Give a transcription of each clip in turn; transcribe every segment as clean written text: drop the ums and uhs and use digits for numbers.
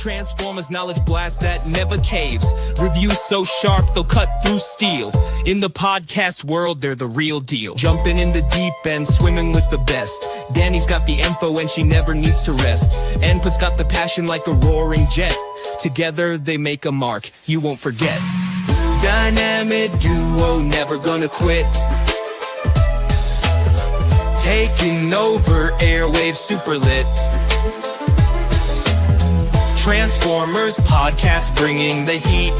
Transformers knowledge blast that never caves. Reviews so sharp they'll cut through steel. In the podcast world, they're the real deal. Jumping in the deep end, swimming with the best. Danny's got the info and she never needs to rest. Input's got the passion like a roaring jet. Together they make a mark you won't forget. Dynamic duo, never gonna quit. Taking over airwaves, super lit. Transformers podcast bringing the heat.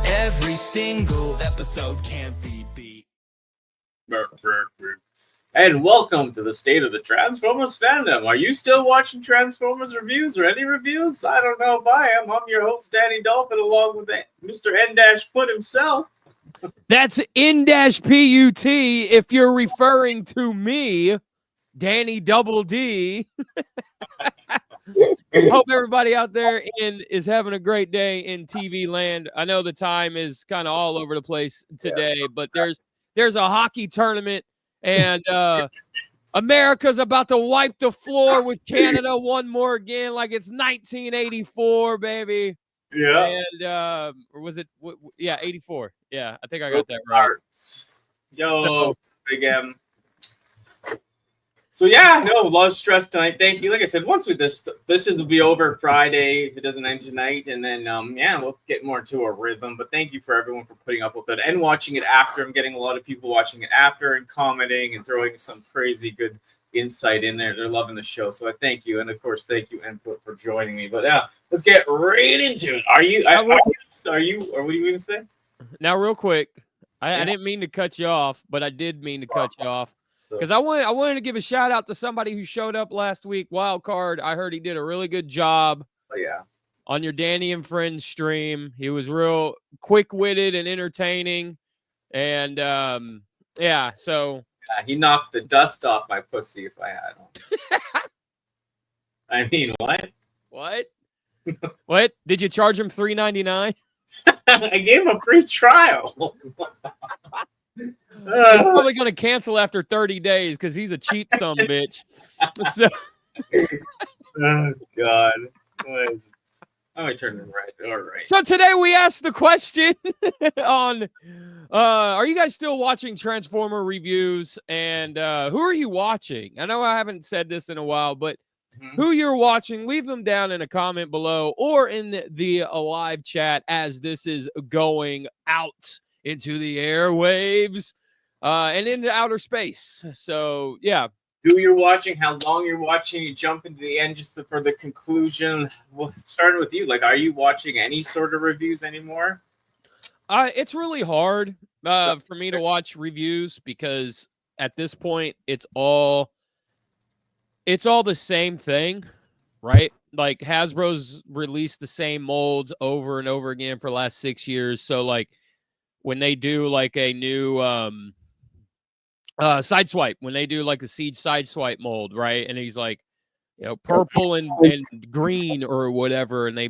Every single episode can't be beat. And welcome to the State of the Transformers Fandom. Are you still watching Transformers reviews or any reviews? I don't know if I am. I'm your host, Danni Dolphin, along with Mr. N-Put himself. That's N-PUT if you're referring to me, Danny Double D. Hope everybody out there is having a great day in TV land. I know the time is kind of all over the place today, but there's a hockey tournament, and America's about to wipe the floor with Canada one more again, like it's 1984, baby. Yeah. And or was it? Yeah, 84. Yeah, I think I got that right. Yo, Big M. So yeah, no, a lot of stress tonight. Thank you. Like I said, once with this will be over Friday if it doesn't end tonight, and then we'll get more into a rhythm. But thank you for everyone for putting up with it and watching it after. I'm getting a lot of people watching it after and commenting and throwing some crazy good insight in there. They're loving the show, so I thank you, and of course, thank you Input for joining me. But yeah, let's get right into it. Are you? Or what are you going to say? Now, real quick, I didn't mean to cut you off, but I did mean to cut you off. Because I wanted to give a shout out to somebody who showed up last week, Wildcard. I heard he did a really good job on your Danny and Friends stream. He was real quick-witted and entertaining. And, he knocked the dust off my pussy if I had him. I mean, what? What? What? Did you charge him $3.99? I gave him a free trial. He's probably going to cancel after 30 days because he's a cheap bitch. So. Oh, God. I turned it right. All right. So today we asked the question on, are you guys still watching Transformer reviews? And who are you watching? I know I haven't said this in a while, but who you're watching, leave them down in a comment below or in the live chat as this is going out into the airwaves and into outer space. So, yeah. Who you're watching, how long you're watching, you jump into the end just for the conclusion. Well, starting with you, like, are you watching any sort of reviews anymore? It's really hard for me to watch reviews because at this point, it's all the same thing, right? Like, Hasbro's released the same molds over and over again for the last 6 years. So, like, when they do like a new sideswipe, when they do like a Siege sideswipe mold, right? And he's like, purple and green or whatever, and they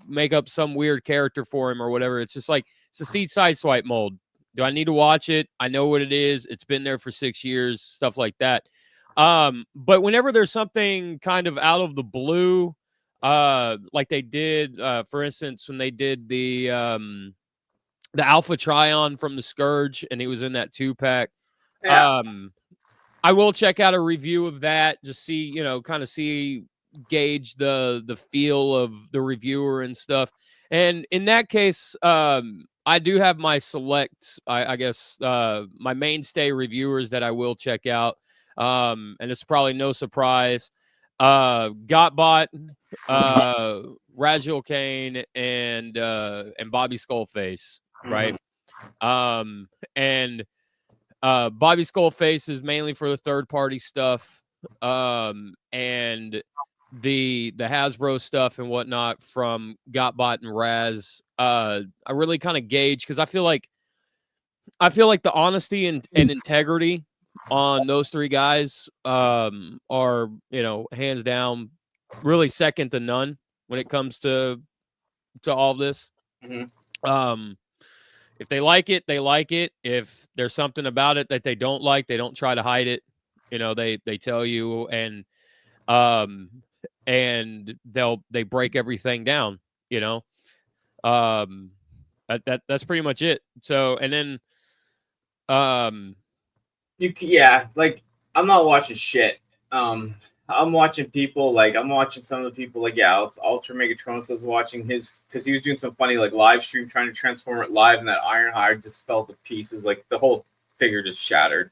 make up some weird character for him or whatever. It's just like, it's a Siege sideswipe mold. Do I need to watch it? I know what it is. It's been there for 6 years, stuff like that. But whenever there's something kind of out of the blue, like they did, for instance, when they did the Alpha Trion from the Scourge, and he was in that 2-pack. Yeah. I will check out a review of that, just see, gauge the feel of the reviewer and stuff. And in that case, I do have my select, I guess, my mainstay reviewers that I will check out. And it's probably no surprise. Gotbot, Ragil Kane, and Bobby Skullface. Right. And Bobby Skullface is mainly for the third-party stuff. And the Hasbro stuff and whatnot from Gotbot and Raz. I really kind of gauge because I feel like the honesty and integrity on those three guys are, hands down really second to none when it comes to all this. If they like it, they like it. If there's something about it that they don't like, they don't try to hide it. They tell you. And and they break everything down, you know. That's pretty much it. So, and then Yeah, like I'm not watching shit. I'm watching people like I'm watching some of the people like Ultra Megatronis was watching his because he was doing some funny like live stream trying to transform it live, and that Ironhide just fell to pieces. Like the whole figure just shattered.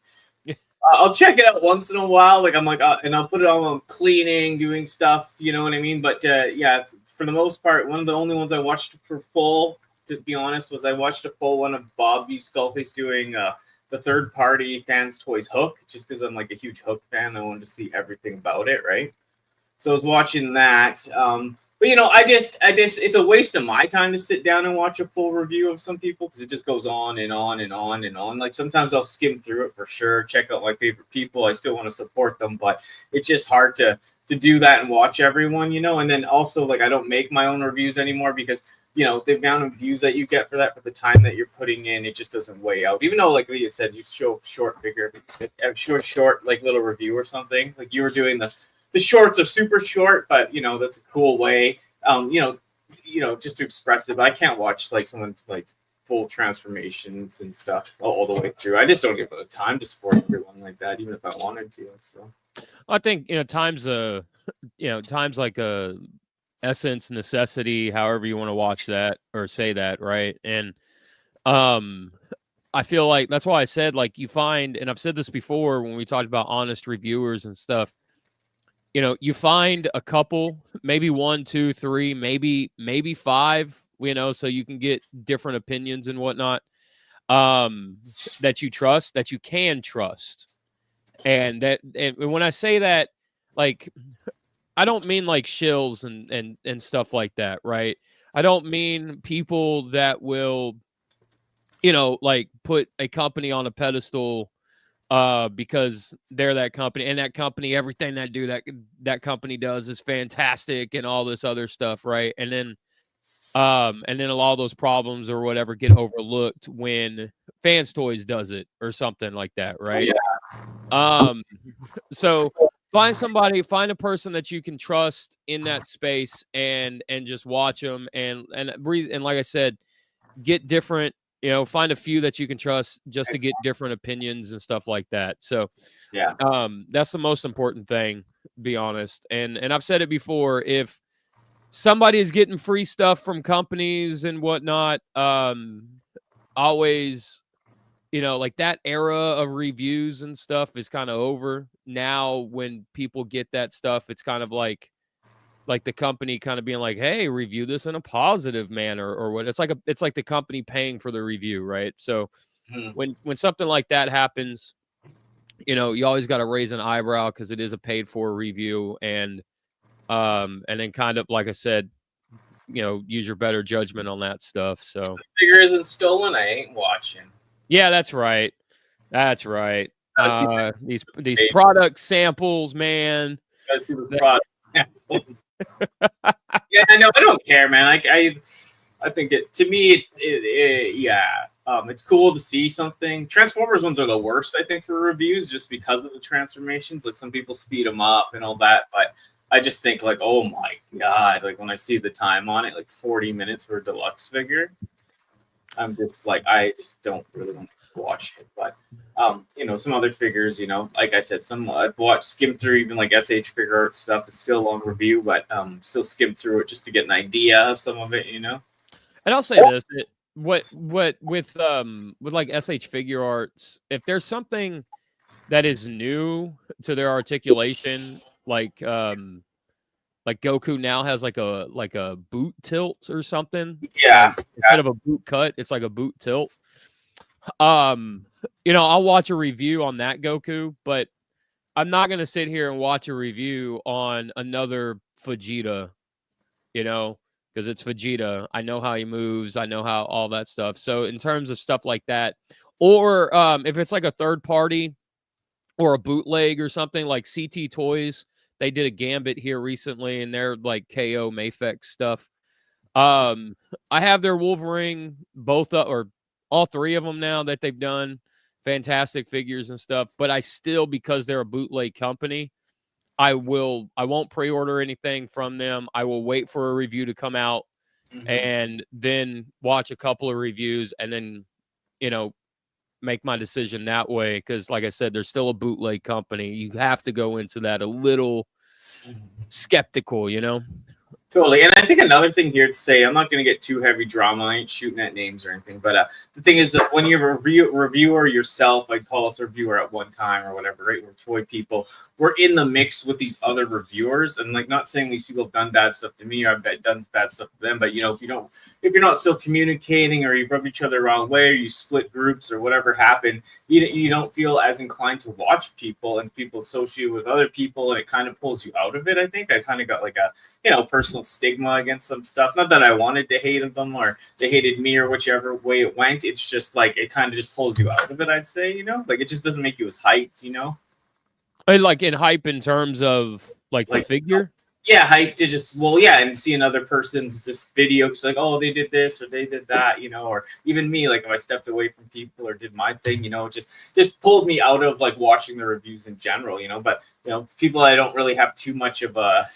I'll check it out once in a while. Like I'm like, and I'll put it on while I'm cleaning, doing stuff. You know what I mean? But yeah, for the most part, one of the only ones I watched for full, to be honest, was I watched a full one of Bobby Skullface doing the third party Fans Toys Hook, just because I'm like a huge Hook fan. I wanted to see everything about it, right? So I was watching that. But you know, I just, it's a waste of my time to sit down and watch a full review of some people because it just goes on and on and on and on. Like sometimes I'll skim through it for sure, check out my favorite people. I still want to support them, but it's just hard to do that and watch everyone, you know. And then also like I don't make my own reviews anymore because you know the amount of views that you get for that for the time that you're putting in, it just doesn't weigh out. Even though like Leah said, you show short like little review or something. Like you were doing the shorts are super short, but you know that's a cool way, you know, just to express it. But I can't watch like someone like full transformations and stuff all the way through. I just don't give the time to support everyone like that, even if I wanted to. So I think times like a essence, necessity, however you want to watch that or say that, right? And I feel like that's why I said like you find, and I've said this before when we talked about honest reviewers and stuff. You know, you find a couple, maybe 1, 2, 3, maybe 5, you know, so you can get different opinions and whatnot, that you trust, that you can trust. And when I say that, like, I don't mean like shills and stuff like that, right? I don't mean people that will, like put a company on a pedestal because they're that company, and that company, everything that company does is fantastic and all this other stuff, right? And then a lot of those problems or whatever get overlooked when Fans Toys does it or something like that, right? So find a person that you can trust in that space and just watch them and like I said, get different. Find a few that you can trust just to get different opinions and stuff like that. So, yeah, that's the most important thing, be honest. And I've said it before, if somebody is getting free stuff from companies and whatnot, always, like that era of reviews and stuff is kind of over. Now, when people get that stuff, it's kind of like the company kind of being like, hey, review this in a positive manner or what. It's like the company paying for the review, right? So when something like that happens, you always got to raise an eyebrow because it is a paid for review. And then kind of, like I said, use your better judgment on that stuff. So the figure isn't stolen, I ain't watching. Yeah, that's right. That's right. These product samples, man. I see the product. Yeah, no, I don't care, man. I think to me, it's cool to see something. Transformers ones are the worst, I think, for reviews, just because of the transformations. Like some people speed them up and all that, but I just think like, oh my god, like when I see the time on it, like 40 minutes for a deluxe figure, I'm just like, I just don't really want to watch it. But some other figures, like I said, some I've watched, skimmed through, even like SH figure art stuff. It's still a long review, but still skim through it just to get an idea of some of it, And I'll say this: with like SH figure arts, if there's something that is new to their articulation, like Goku now has like a boot tilt or something. Yeah. Instead of a boot cut, it's like a boot tilt. I'll watch a review on that Goku, but I'm not going to sit here and watch a review on another Vegeta, because it's Vegeta. I know how he moves. I know how all that stuff. So in terms of stuff like that, or if it's like a third party or a bootleg or something like CT Toys, they did a Gambit here recently and they're like KO Mafex stuff. I have their Wolverine, or all 3 of them now that they've done. Fantastic figures and stuff. But I still, because they're a bootleg company, I won't pre-order anything from them. I will wait for a review to come out and then watch a couple of reviews and then, make my decision that way. Because like I said, there's still a bootleg company. You have to go into that a little skeptical, Totally. And I think another thing here to say, I'm not going to get too heavy drama. I ain't shooting at names or anything. But the thing is that when you're a reviewer yourself, like call us a reviewer at one time or whatever, right? We're toy people. We're in the mix with these other reviewers. And like, not saying these people have done bad stuff to me or I've done bad stuff to them. But, if you're not still communicating or you rub each other the wrong way or you split groups or whatever happened, you don't feel as inclined to watch people and people associate with other people. And it kind of pulls you out of it, I think. I kind of got like a, personal stigma against some stuff. Not that I wanted to hate them or they hated me or whichever way it went. It's just like it kind of just pulls you out of it, I'd say, like it just doesn't make you as hyped, And like in hype in terms of like the figure? Yeah, hyped to just and see another person's just video, just like, oh, they did this or they did that, or even me, like if I stepped away from people or did my thing, just pulled me out of like watching the reviews in general, but it's people I don't really have too much of a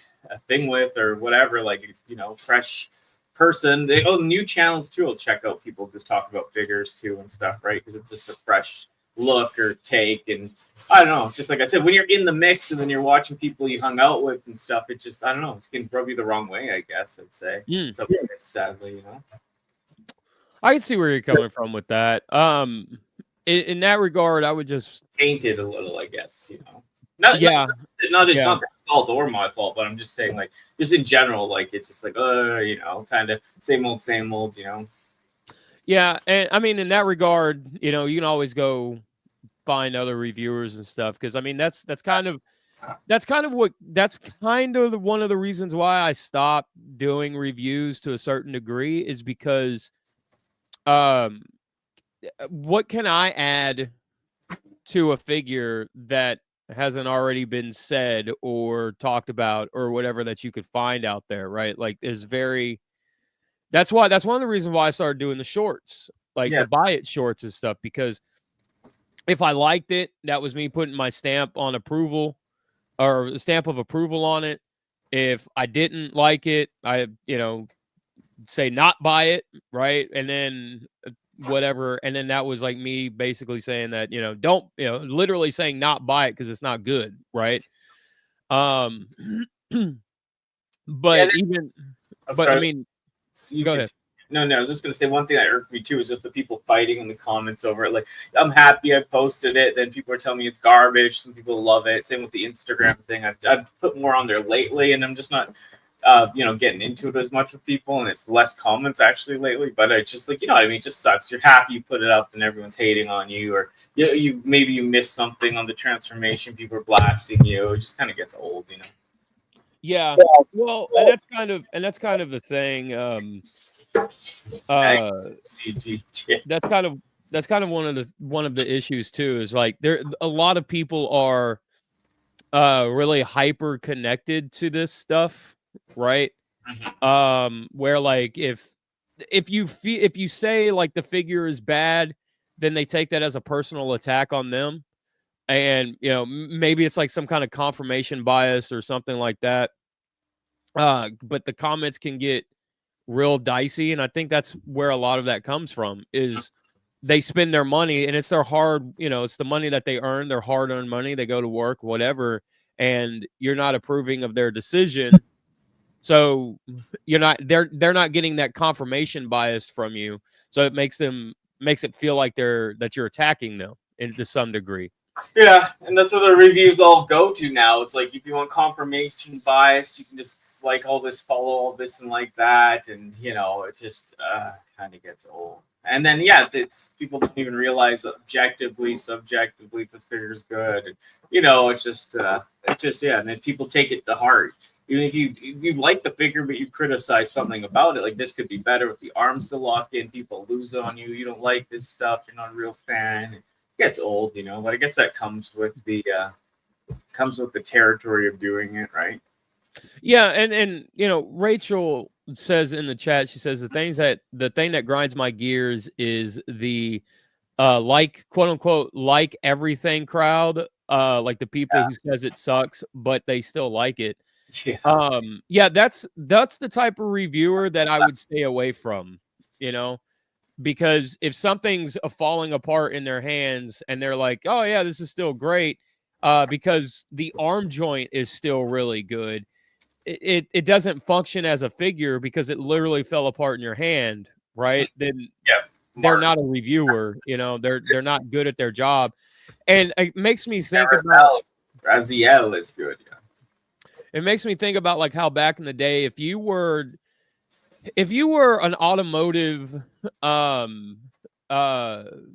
thing with or whatever, like fresh person. New channels too will check out people just talk about figures too and stuff, right? Because it's just a fresh look or take. And I don't know, it's just like I said, when you're in the mix and then you're watching people you hung out with and stuff, it just, I don't know, it can rub you the wrong way, I guess I'd say. Sadly, I can see where you're coming from with that. In that regard, I would just tainted a little, I guess, It's not their fault or my fault, but I'm just saying, like, just in general, like, it's just like, kind of same old, Yeah, and I mean, in that regard, you can always go find other reviewers and stuff, because I mean, that's kind of one of the reasons why I stopped doing reviews to a certain degree, is because what can I add to a figure that hasn't already been said or talked about or whatever that you could find out there, right? Like that's one of the reasons why I started doing the shorts, like the buy it shorts and stuff, because if I liked it, that was me putting my stamp on approval or the stamp of approval on it. If I didn't like it, I, say not buy it, right? And then whatever. And then that was like me basically saying that, don't, literally saying not buy it because it's not good, right? But I mean, go ahead. No, I was just going to say one thing that irked me too is just the people fighting in the comments over it. Like, I'm happy I posted it. Then people are telling me it's garbage. Some people love it. Same with the Instagram thing. I've put more on there lately, and I'm just not, getting into it as much with people, and it's less comments actually lately. But I just like, what I mean? It just sucks. You're happy you put it up, and everyone's hating on you, or you maybe you missed something on the transformation. People are blasting you. It just kind of gets old, Yeah. Well, and that's kind of the thing. That's kind of one of the issues too, is like a lot of people are really hyper connected to this stuff, right? Where like if you say like the figure is bad, then they take that as a personal attack on them, and maybe it's like some kind of confirmation bias or something like that. But the comments can get real dicey, and I think that's where a lot of that comes from, is they spend their money, and it's their hard, it's the money that they earn, their hard-earned money. They go to work, whatever, and you're not approving of their decision, so they're not getting that confirmation bias from you, so it makes it feel like that you're attacking them to some degree. Yeah, and that's where the reviews all go to now. It's like, if you want confirmation bias, you can just like all this, follow all this, and like that, and it just kind of gets old. And then it's people don't even realize objectively, subjectively, if the figure's good, and it's just and then people take it to heart. Even if you like the figure but you criticize something about it, like this could be better with the arms to lock in, people lose on you. You don't like this stuff. You're not a real fan. Gets old, but I guess that comes with the territory of doing it, right? Yeah, and Rachel says in the chat, she says the thing that grinds my gears is the like, quote unquote, like everything crowd like the people who says it sucks, but they still like it. Yeah. Yeah, that's the type of reviewer that I would stay away from, you know, because if something's falling apart in their hands and they're like, oh yeah, this is still great, because the arm joint is still really good. It doesn't function as a figure because it literally fell apart in your hand, right? Then Yeah. they're Mark. not a reviewer, you know, they're not good at their job. And it makes me think about Raziel is good. Yeah. it makes me think about like how back in the day, if you were an automotive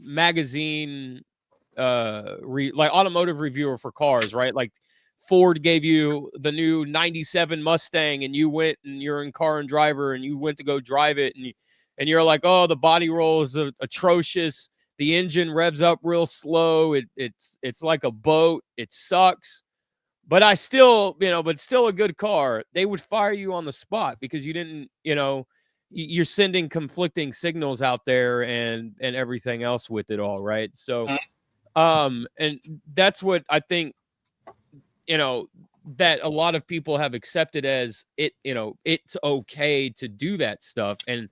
magazine like automotive reviewer for cars, right? Like Ford gave you the new 97 Mustang and you went and you're in Car and Driver and you went to go drive it and you're like, "Oh, the body roll is atrocious. The engine revs up real slow. It's like a boat. It sucks." But I still, but still a good car. They would fire you on the spot because you didn't, you're sending conflicting signals out there and everything else with it all, right? So and that's what I think, that a lot of people have accepted as it, it's okay to do that stuff. And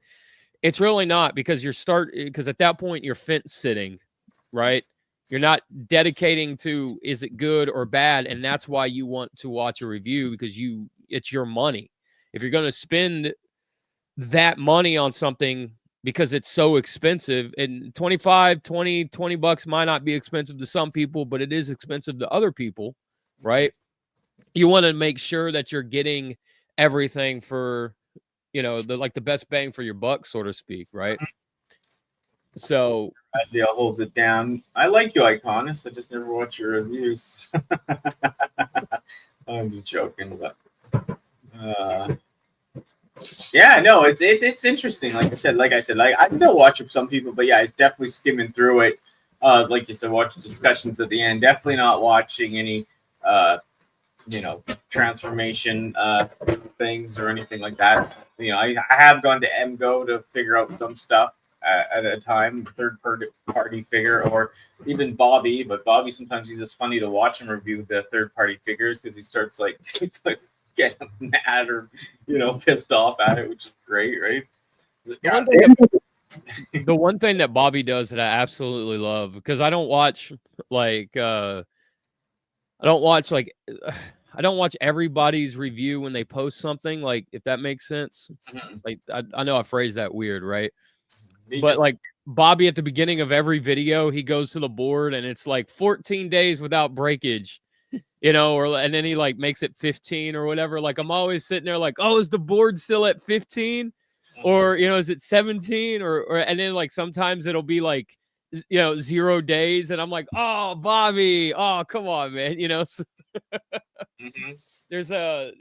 it's really not, because because at that point you're fence sitting, right? You're not dedicating to is it good or bad, and that's why you want to watch a review, because it's your money. If you're going to spend that money on something because it's so expensive, and 20 bucks might not be expensive to some people, but it is expensive to other people, right? You want to make sure that you're getting everything for, the best bang for your buck, so to speak, right? So Raziel holds it down. I like you, Iconus. I just never watch your reviews. I'm just joking, but yeah, no, it's interesting. Like I said, I still watch it for some people, but yeah, it's definitely skimming through it. Like you said, watch discussions at the end. Definitely not watching any transformation things or anything like that. I have gone to MGO to figure out some stuff at a time, third party figure, or even Bobby. But Bobby, sometimes he's just funny to watch him review the third party figures because he starts like getting mad or pissed off at it, which is great, right? The one thing that Bobby does that I absolutely love, because I don't watch everybody's review when they post something, like, if that makes sense. Like, I know I phrased that weird, right? But like Bobby, at the beginning of every video, he goes to the board and it's like 14 days without breakage, and then he like makes it 15 or whatever. Like, I'm always sitting there like, oh, is the board still at 15? Or, is it 17? Or and then like sometimes it'll be like, 0 days. And I'm like, oh, Bobby, oh, come on, man. So, there's I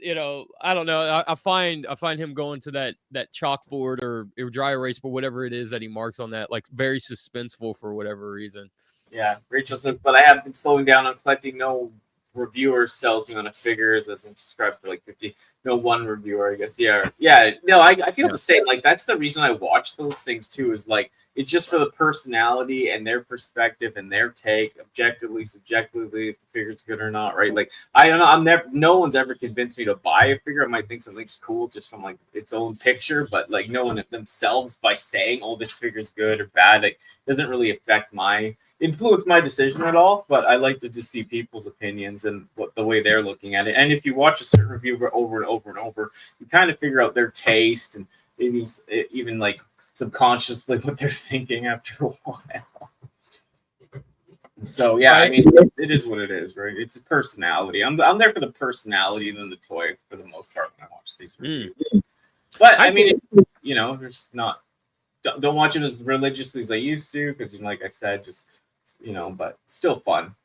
don't know. I find him going to that chalkboard or dry erase board, whatever it is that he marks on that, like, very suspenseful for whatever reason. Yeah, Rachel says, but I have been slowing down on collecting. No reviewer sells me on a figures as I'm subscribed to like 50. No one reviewer, I guess. Yeah. No, I feel the same. Like, that's the reason I watch those things too, is like, it's just for the personality and their perspective and their take, objectively, subjectively, if the figure's good or not, right? Like, I don't know. No one's ever convinced me to buy a figure. I might think something's cool just from like its own picture, but like, no one themselves by saying, oh, this figure's good or bad, like, doesn't really influence my decision at all. But I like to just see people's opinions and the way they're looking at it. And if you watch a certain reviewer over and over and over, you kind of figure out their taste and maybe even like subconsciously what they're thinking after a while. So yeah, I mean, it is what it is, right? It's a personality. I'm there for the personality than the toy for the most part when I watch these reviews. But I mean, there's not. Don't watch it as religiously as I used to, because like I said, just but still fun.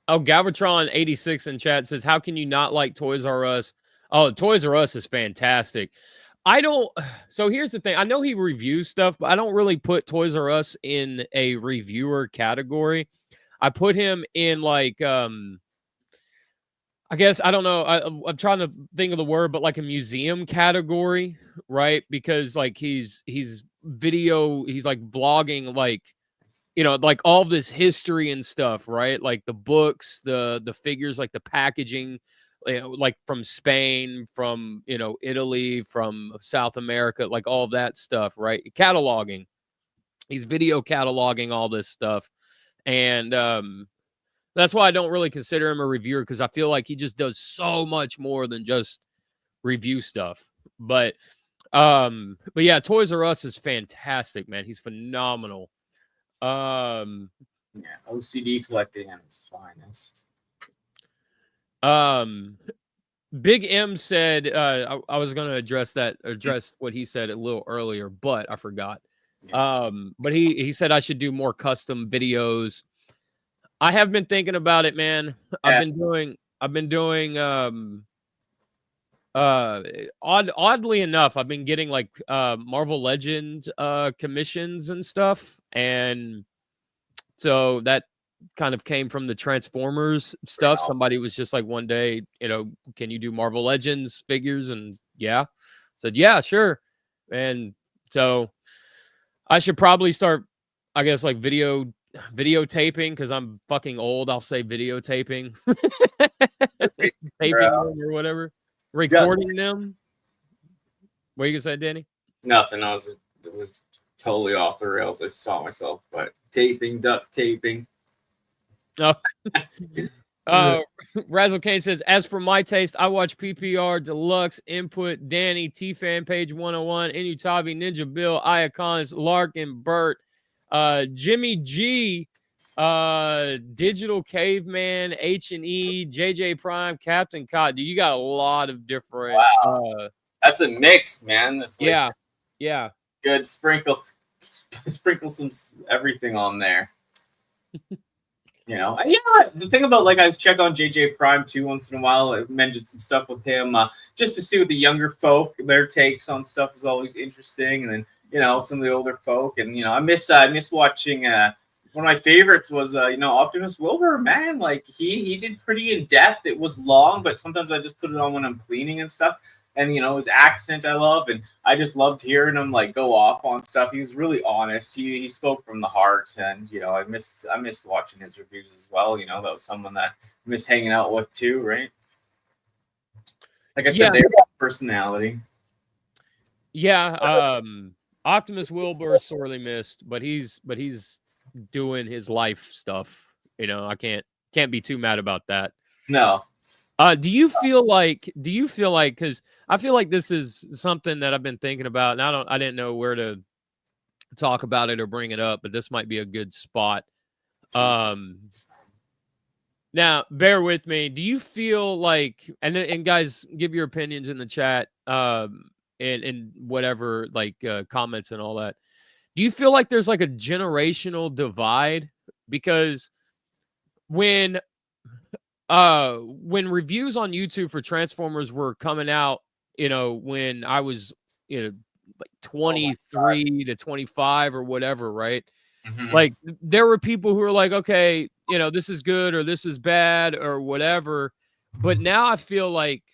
Oh, Galvatron 86 in chat says, how can you not like Toys R Us? Oh, Toys R Us is fantastic. So here's the thing. I know he reviews stuff, but I don't really put Toys R Us in a reviewer category. I put him in like, I guess, I don't know. I'm trying to think of the word, but like a museum category, right? Because like he's like vlogging like you know, like all this history and stuff, right? Like the books, the figures, like the packaging, you know, like from Spain, from, you know, Italy, from South America, like all that stuff, right? Cataloging. He's video cataloging all this stuff. And that's why I don't really consider him a reviewer, because I feel like he just does so much more than just review stuff. But yeah, Toys R Us is fantastic, man. He's phenomenal. Yeah, OCD collecting at its finest. Big M said I was going to address what he said a little earlier, but I forgot. But he said I should do more custom videos. I have been thinking about it, man. I've been doing oddly enough, I've been getting like Marvel Legend commissions and stuff, and so that kind of came from the Transformers stuff. Wow. Somebody was just like one day, you know, can you do Marvel Legends figures? And yeah, said yeah, sure. And so I should probably start, I guess, like videotaping, because I'm fucking old. I'll say videotaping, taping them or whatever, recording them. What you gonna say, Danny? Nothing. It was totally off the rails. I saw myself, but duct taping. Oh, Razzle Kane says, as for my taste, I watch PPR, Deluxe, Input, Danny, T-Fan, Page 101, Inutabi, Ninja Bill, Iaconis, Larkin, Burt, Jimmy G, Digital Caveman, H&E, JJ Prime, Captain Cod. Dude, you got a lot of different. Wow. That's a mix, man. That's like yeah. Good sprinkle some everything on there. You know, yeah. The thing about, like, I check on JJ Prime too once in a while. I mentioned some stuff with him just to see what the younger folk, their takes on stuff is always interesting. And then, you know, some of the older folk, and you know, I miss watching. One of my favorites was you know, Optimus Wilbur. Man, like he did pretty in depth. It was long, but sometimes I just put it on when I'm cleaning and stuff. And you know, his accent I love, and I just loved hearing him like go off on stuff. He was really honest. He spoke from the heart, and you know, I missed watching his reviews as well. You know, that was someone that I miss hanging out with too, right? Like I said, they have personality. Yeah, Optimus Wilbur is sorely missed, but he's doing his life stuff. You know, I can't be too mad about that. No. Do you feel like, because I feel like this is something that I've been thinking about, and I didn't know where to talk about it or bring it up, but this might be a good spot. Now bear with me. Do you feel like, and guys, give your opinions in the chat, and whatever, like comments and all that. Do you feel like there's like a generational divide? Because when reviews on YouTube for Transformers were coming out, you know, when I was, you know, like 23 to 25 or whatever, right? Mm-hmm. Like there were people who were like, okay, you know, this is good or this is bad or whatever. But now I feel like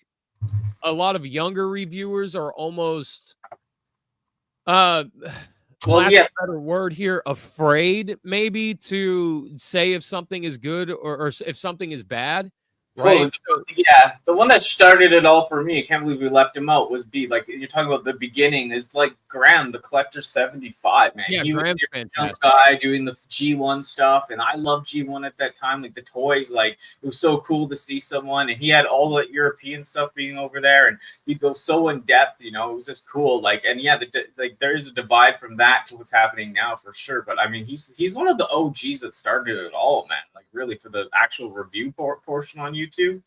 a lot of younger reviewers are almost, better word here, afraid maybe to say if something is good or if something is bad, right? Yeah, the one that started it all for me, I can't believe we left him out, was like, you're talking about the beginning, is like Graham, the Collector 75, man. Yeah, he Graham's was the fantastic guy doing the G1 stuff, and I loved G1 at that time, like the toys, like it was so cool to see someone, and he had all the European stuff being over there, and he'd go so in depth, you know, it was just cool. Like, and yeah, like there is a divide from that to what's happening now for sure. But I mean, he's one of the OGs that started it all, man. Like really for the actual review portion on YouTube.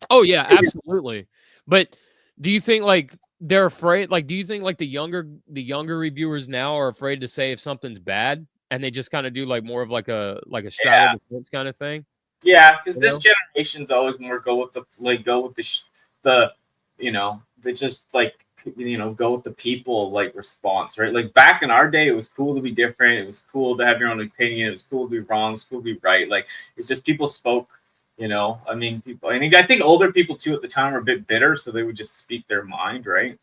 Oh yeah, absolutely. But do you think like they're afraid? Like, do you think like the younger reviewers now are afraid to say if something's bad, and they just kind of do like more of like a straddle the fence kind of thing? Yeah, because this generation's always more go with the you know, they just like, you know, go with the people like response, right? Like back in our day, it was cool to be different. It was cool to have your own opinion. It was cool to be wrong. It was cool to be right. Like it's just people spoke. You know, I mean, people. I mean, I think older people too at the time were a bit bitter, so they would just speak their mind, right?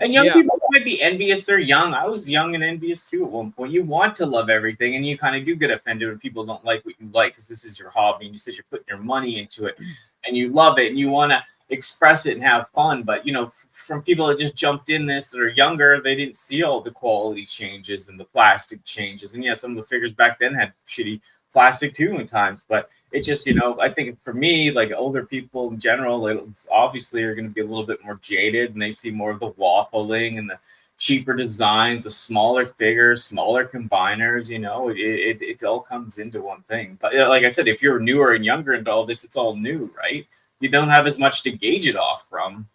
And young people might be envious. They're young. I was young and envious too at one point. You want to love everything, and you kind of do get offended when people don't like what you like because this is your hobby, and you said you're putting your money into it, and you love it, and you want to express it and have fun. But from people that just jumped in this that are younger, they didn't see all the quality changes and the plastic changes. And yeah, some of the figures back then had shitty plastic too in times, but it just I think for me, like older people in general, obviously are going to be a little bit more jaded, and they see more of the waffling and the cheaper designs, the smaller figures, smaller combiners. It all comes into one thing. But like I said, if you're newer and younger into all this, it's all new, right? You don't have as much to gauge it off from.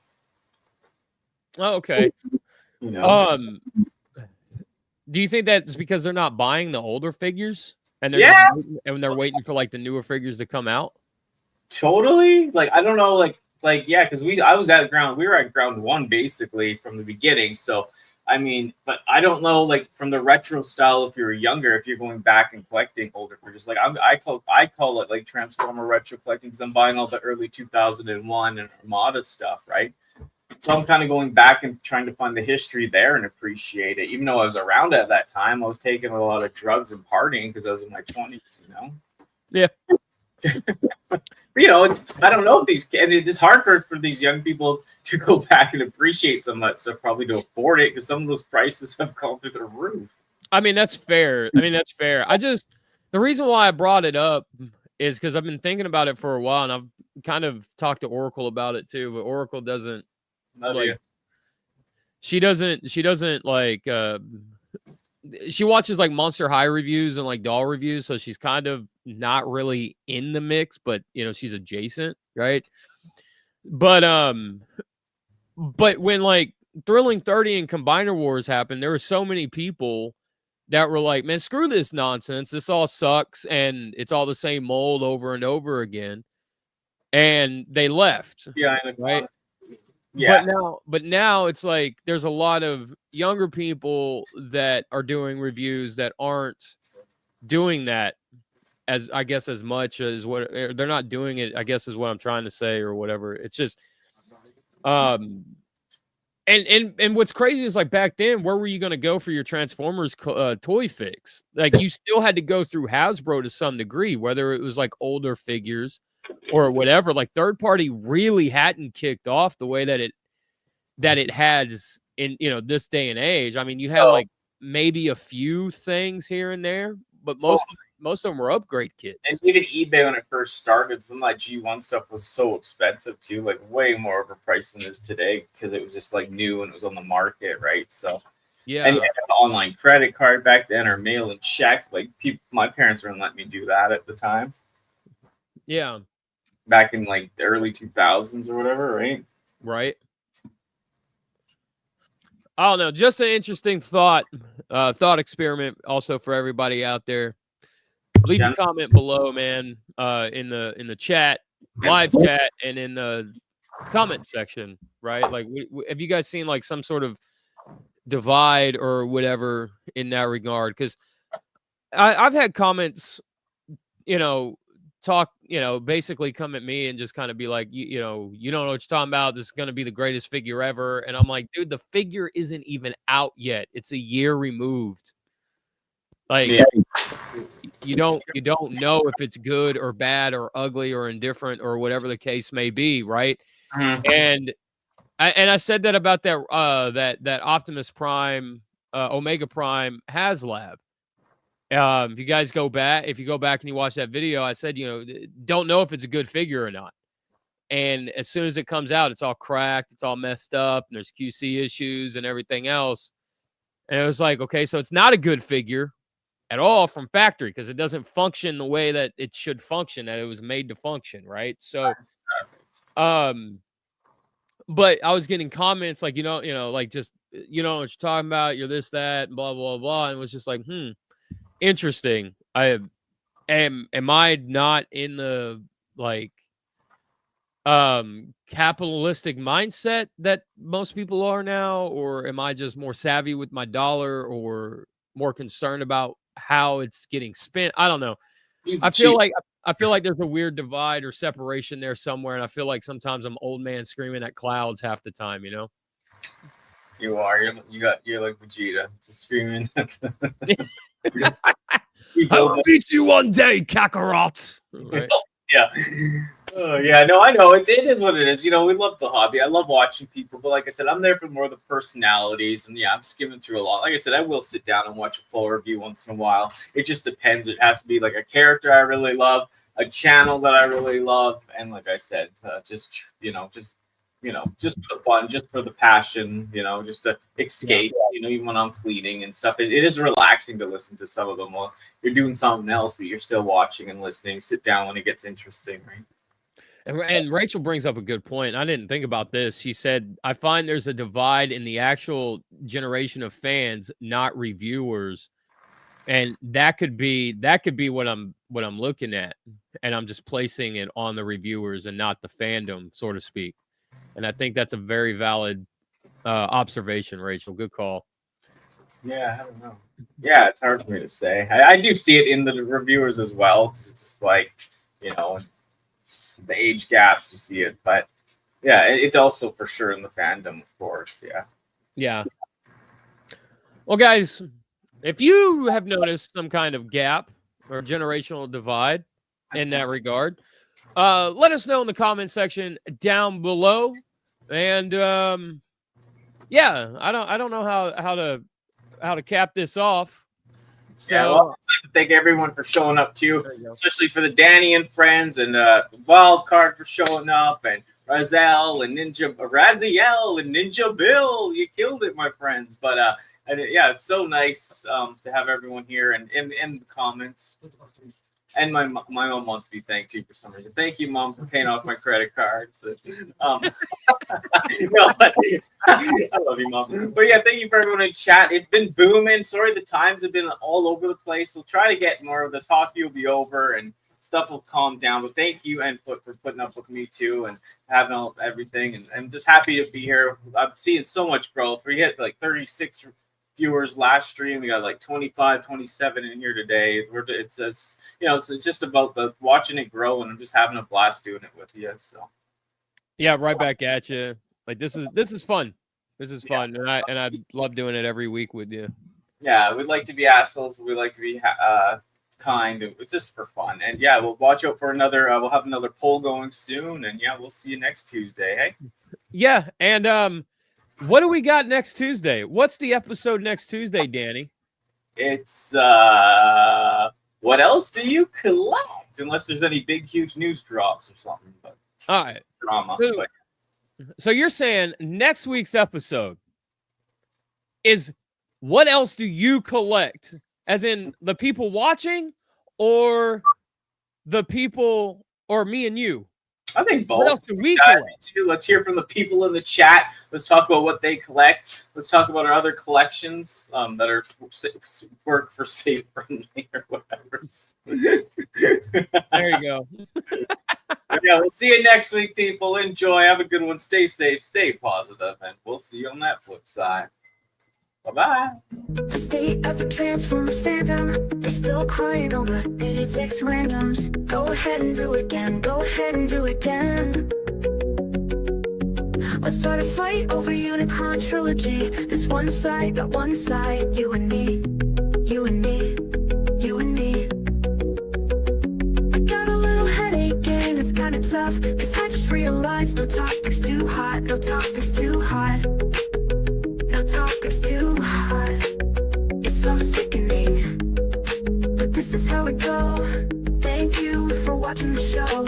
Oh, okay. Do you think that's because they're not buying the older figures? And they're waiting for like the newer figures to come out. Totally. Like I don't know. Like yeah, because we were at ground one basically from the beginning. So I mean, but I don't know. Like from the retro style, if you're younger, if you're going back and collecting older figures, like I call it like Transformer retro collecting because I'm buying all the early 2001 and Armada stuff, right? So I'm kind of going back and trying to find the history there and appreciate it. Even though I was around at that time, I was taking a lot of drugs and partying because I was in my 20s, Yeah. But, I don't know if it's hard for these young people to go back and appreciate some of that stuff, probably to afford it because some of those prices have gone through the roof. I mean, that's fair. The reason why I brought it up is because I've been thinking about it for a while, and I've kind of talked to Oracle about it too, but Oracle doesn't. She doesn't like she watches like Monster High reviews and like doll reviews, so she's kind of not really in the mix, but she's adjacent, right? But when like Thrilling 30 and Combiner Wars happened, there were so many people that were like, man, screw this nonsense, this all sucks, and it's all the same mold over and over again, and they left. Yeah, right. Yeah. But now it's like there's a lot of younger people that are doing reviews that aren't doing that as much as what they're not doing it, I guess is what I'm trying to say or whatever. It's just and what's crazy is like back then, where were you going to go for your Transformers toy fix? Like you still had to go through Hasbro to some degree, whether it was like older figures or whatever. Like third party really hadn't kicked off the way that it has in this day and age. I mean, you had like maybe a few things here and there, but most of them were upgrade kits. And even eBay when it first started, some of that G1 stuff was so expensive too, like way more overpriced than it is today because it was just like new and it was on the market, right? So yeah, and you had an online credit card back then or mail and check. Like my parents wouldn't let me do that at the time. Yeah. Back in like the early 2000s or whatever, right? Right. I don't know. Just an interesting thought experiment also for everybody out there. Leave a comment below, man, in the chat, live chat, and in the comment section, right? Like, have you guys seen like some sort of divide or whatever in that regard? Because I've had comments, talk, basically come at me and just kind of be like, you don't know what you're talking about. This is going to be the greatest figure ever. And I'm like, dude, the figure isn't even out yet. It's a year removed. Like, you don't know if it's good or bad or ugly or indifferent or whatever the case may be, right? Mm-hmm. And I said that about that Optimus Prime, Omega Prime HasLab. If you go back and you watch that video, I said, don't know if it's a good figure or not. And as soon as it comes out, it's all cracked, it's all messed up, and there's QC issues and everything else. And it was like, okay, so it's not a good figure at all from factory because it doesn't function the way that it should function, that it was made to function, right? So, but I was getting comments like, like just, you know what you're talking about, you're this, that, and blah, blah, blah. And it was just like, interesting. Am I not in the like capitalistic mindset that most people are now, or am I just more savvy with my dollar or more concerned about how it's getting spent? I don't know. I feel like there's a weird divide or separation there somewhere, and I feel like sometimes I'm old man screaming at clouds half the time, You are. You're like Vegeta, just screaming. I'll beat you one day, Kakarot. Right. Yeah. Oh yeah, no, I know it is what it is. You know, we love the hobby. I love watching people, but like I said, I'm there for more of the personalities, and yeah, I'm skimming through a lot. Like I said, I will sit down and watch a full review once in a while. It just depends. It has to be like a character I really love, a channel that I really love, and like I said, just for the fun, just for the passion, just to escape, even when I'm fleeting and stuff. It is relaxing to listen to some of them while you're doing something else, but you're still watching and listening. Sit down when it gets interesting, right? And Rachel brings up a good point. I didn't think about this. She said, I find there's a divide in the actual generation of fans, not reviewers. And that could be what I'm looking at. And I'm just placing it on the reviewers and not the fandom, so to speak. And I think that's a very valid observation, Rachel. Good call. Yeah, I don't know. Yeah, it's hard for me to say. I do see it in the reviewers as well, because it's just like, the age gaps, you see it. But yeah, it's also for sure in the fandom, of course. Yeah. Yeah. Well, guys, if you have noticed some kind of gap or generational divide in that regard, let us know in the comment section down below. And yeah, I don't know how to cap this off. So yeah, well, I'd like to thank everyone for showing up too, especially for the Danny and friends, and Wildcard for showing up, and Raziel and Ninja Bill. You killed it, my friends. But yeah, it's so nice to have everyone here and in the comments. And my mom wants to be thanked too for some reason. Thank you, Mom, for paying off my credit card. So, no, but I love you, Mom. But yeah, thank you for everyone in chat. It's been booming. Sorry, the times have been all over the place. We'll try to get more of this. Hockey will be over and stuff will calm down. But thank you, and for putting up with me too and having everything. And I'm just happy to be here. I'm seeing so much growth. We hit like 36 viewers last stream. We got like 25, 27 in here today. It's just about watching it grow, and I'm just having a blast doing it with you. So yeah, right back at you. Like this is fun. This is fun, and I love doing it every week with you. Yeah, we'd like to be assholes. We like to be kind. It's just for fun. And yeah, we'll watch out for another. We'll have another poll going soon. And yeah, we'll see you next Tuesday. Hey. Yeah, and what do we got next Tuesday? What's the episode next Tuesday, Danny? It's what else do you collect? Unless there's any big, huge news drops or something. But all right, drama. So you're saying next week's episode is what else do you collect? As in the people watching, or the people, or me and you? I think both. What else do we collect? Let's hear from the people in the chat. Let's talk about what they collect. Let's talk about our other collections that are work for safe friendly or whatever. There you go. Yeah, we'll see you next week, people. Enjoy. Have a good one. Stay safe. Stay positive, and we'll see you on that flip side. Bye-bye. The state of the Transformers fandom, they're still crying over 86 randoms. Go ahead and do it again, go ahead and do it again. Let's start a fight over Unicron Trilogy. This one side, that one side, you and me, you and me, you and me. I got a little headache and it's kinda tough, cause I just realized no topic's too hot, no topic's too hot. No topic's too hot. It's so sickening, but this is how it goes. Thank you for watching the show.